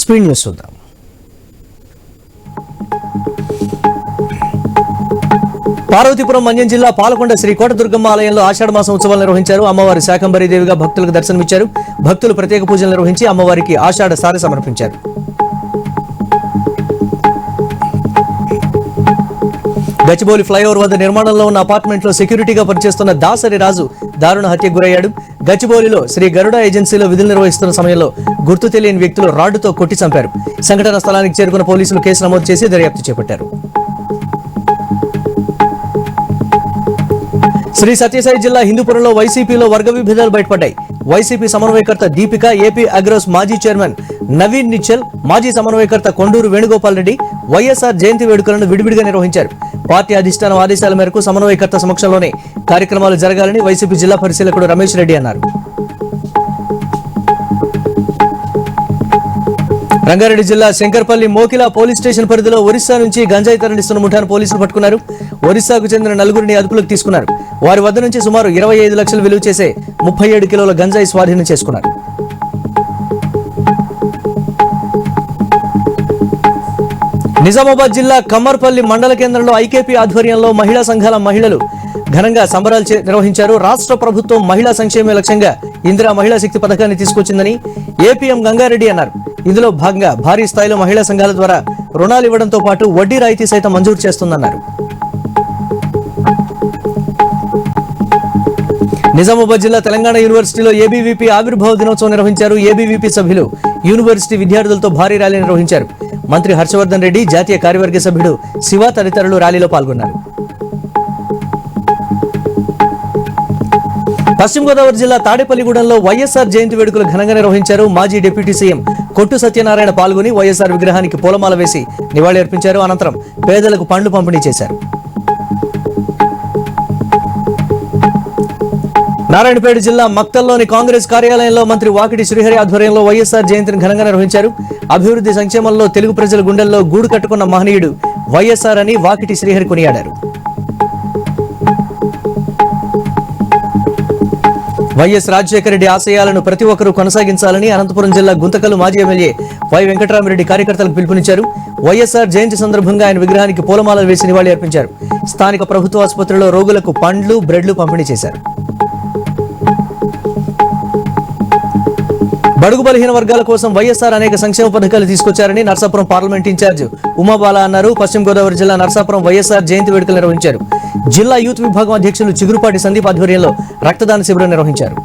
Speed news చూద్దాం. పార్వతీపురం మన్యం జిల్లా పాలకొండ శ్రీ కోటదుర్గమ్మ ఆలయంలో ఆషాఢ మాసం ఉత్సవాలు నిర్వహించారు. అమ్మవారి శాకంబరి దేవిగా భక్తులకు దర్శనమిచ్చారు. భక్తులు ప్రత్యేక పూజలు నిర్వహించి అమ్మవారికి ఆషాఢ సారె సమర్పించారు. గచ్చిబౌలి ఫ్లైఓవర్ వద్ద నిర్మాణంలో ఉన్న అపార్ట్మెంట్లో సెక్యూరిటీగా పనిచేస్తున్న దాసరి రాజు దారుణ హత్యకు గురయ్యాడు. గచ్చిబౌలిలో శ్రీ గరుడ ఏజెన్సీలో విధులు నిర్వహిస్తున్న సమయంలో గుర్తు తెలియని వ్యక్తులు రాడ్డుతో కొట్టి చంపారు. సంఘటన స్థలానికి చేరుకున్న పోలీసులు కేసు నమోదు చేసి దర్యాప్తు చేపట్టారు. శ్రీ సత్యసాయి జిల్లా హిందూపురంలో వైసీపీలో వర్గ విభేదాలు బయటపడ్డాయి. వైసీపీ సమన్వయకర్త దీపిక, ఏపీ అగ్రోస్ మాజీ చైర్మన్ నవీన్ నిచ్చల్, మాజీ సమన్వయకర్త కొండూరు వేణుగోపాల్ రెడ్డి వైఎస్ఆర్ జయంతి వేడుకలను విడివిడిగా నిర్వహించారు. పార్టీ అధిష్టానం ఆదేశాల మేరకు సమన్వయకర్త సమక్షంలోనే కార్యక్రమాలు జరగాలని వైసీపీ జిల్లా పరిశీలకుడు రమేష్ రెడ్డి అన్నారు. రంగారెడ్డి జిల్లా శంకర్పల్లి మోకిలా పోలీస్ స్టేషన్ పరిధిలో ఒరిస్సా నుంచి గంజాయి తరలిస్తున్న ముఠాను పోలీసులు పట్టుకున్నారు. ఒరిస్సాకు చెందిన నలుగురిని అదుపులోకి తీసుకున్నారు. వారి వద్ద నుంచి సుమారు 25 లక్షలు విలువ చేసే 37 కిలోల గంజాయి స్వాధీనం చేసుకున్నారు. నిజామాబాద్ జిల్లా కమ్మర్పల్లి మండల కేంద్రంలో ఐకేపీ ఆధ్వర్యంలో మహిళా సంఘాల మహిళలు ఘనంగా సంబరాలు నిర్వహించారు. రాష్ట్ర ప్రభుత్వం మహిళా సంక్షేమ లక్ష్యంగా ఇందిరా మహిళా శక్తి పథకాన్ని తీసుకొచ్చిందని ఏపీఎం గంగారెడ్డి అన్నారు. ఇందులో భాగంగా భారీ స్థాయిలో మహిళా సంఘాల ద్వారా రుణాలు ఇవ్వడంతో పాటు వడ్డీ రాయితీ సైతం మంజూరు చేస్తుందన్నారు. నిజామాబాద్ జిల్లా తెలంగాణ యూనివర్సిటీలో ఏబీవీపీ ఆవిర్భావ దినోత్సవం నిర్వహించారు. ఏబీవీపీ సభ్యులు యూనివర్సిటీ విద్యార్థులతో భారీ ర్యాలీ నిర్వహించారు. మంత్రి హర్షవర్ధన్ రెడ్డి, జాతీయ కార్యవర్గ సభ్యుడు శివ తదితరులు ర్యాలీలో పాల్గొన్నారు. పశ్చిమ గోదావరి జిల్లా తాడేపల్లిగూడెంలో వైఎస్ఆర్ జయంతి వేడుకలు ఘనంగా నిర్వహించారు. మాజీ డిప్యూటీ సీఎం కొట్టు సత్యనారాయణ పాల్గొని వైఎస్ఆర్ విగ్రహానికి పూలమాల వేసి నివాళి అర్పించారు. అనంతరం పేదలకు పండ్లు పంపిణీ చేశారు. నారాయణపేట జిల్లా మక్తల్లోని కాంగ్రెస్ కార్యాలయంలో మంత్రి వాకిటి శ్రీహరి ఆధ్వర్యంలో వైఎస్ఆర్ జయంతిని ఘనంగా నిర్వహించారు. అభివృద్ధి సంక్షేమంలో తెలుగు ప్రజల గుండెల్లో గూడు కట్టుకున్న మహనీయుడు వైఎస్ఆర్ అని వాకిటి శ్రీహరి కొనియాడారు. వైఎస్ రాజశేఖర రెడ్డి ఆశయాలను ప్రతి ఒక్కరూ కొనసాగించాలని అనంతపురం జిల్లా గుంతకల్ మాజీ ఎమ్మెల్యే వై వెంకటరామరెడ్డి కార్యకర్తలకు పిలుపునిచ్చారు. వైఎస్ఆర్ జయంతి సందర్భంగా ఆయన విగ్రహానికి పూలమాలలు వేసి నివాళి అర్పించారు. స్థానిక ప్రభుత్వ ఆసుపత్రిలో రోగులకు పండ్లు, బ్రెడ్లు పంపిణీ చేశారు. బడుగు బలహీన వర్గాల కోసం వైఎస్ఆర్ అనేక సంక్షేమ పథకాలు తీసుకొచ్చారని నర్సాపురం పార్లమెంట్ ఇన్ఛార్జ్ ఉమాబాల అన్నారు. పశ్చిమ గోదావరి జిల్లా నర్సాపురం వైఎస్ఆర్ జయంతి వేడుకలు నిర్వహించారు. జిల్లా యూత్ విభాగం అధ్యక్షులు చిగురుపాటి సందీప్ ఆధ్వర్యంలో రక్తదాన శిబిరం నిర్వహించారు.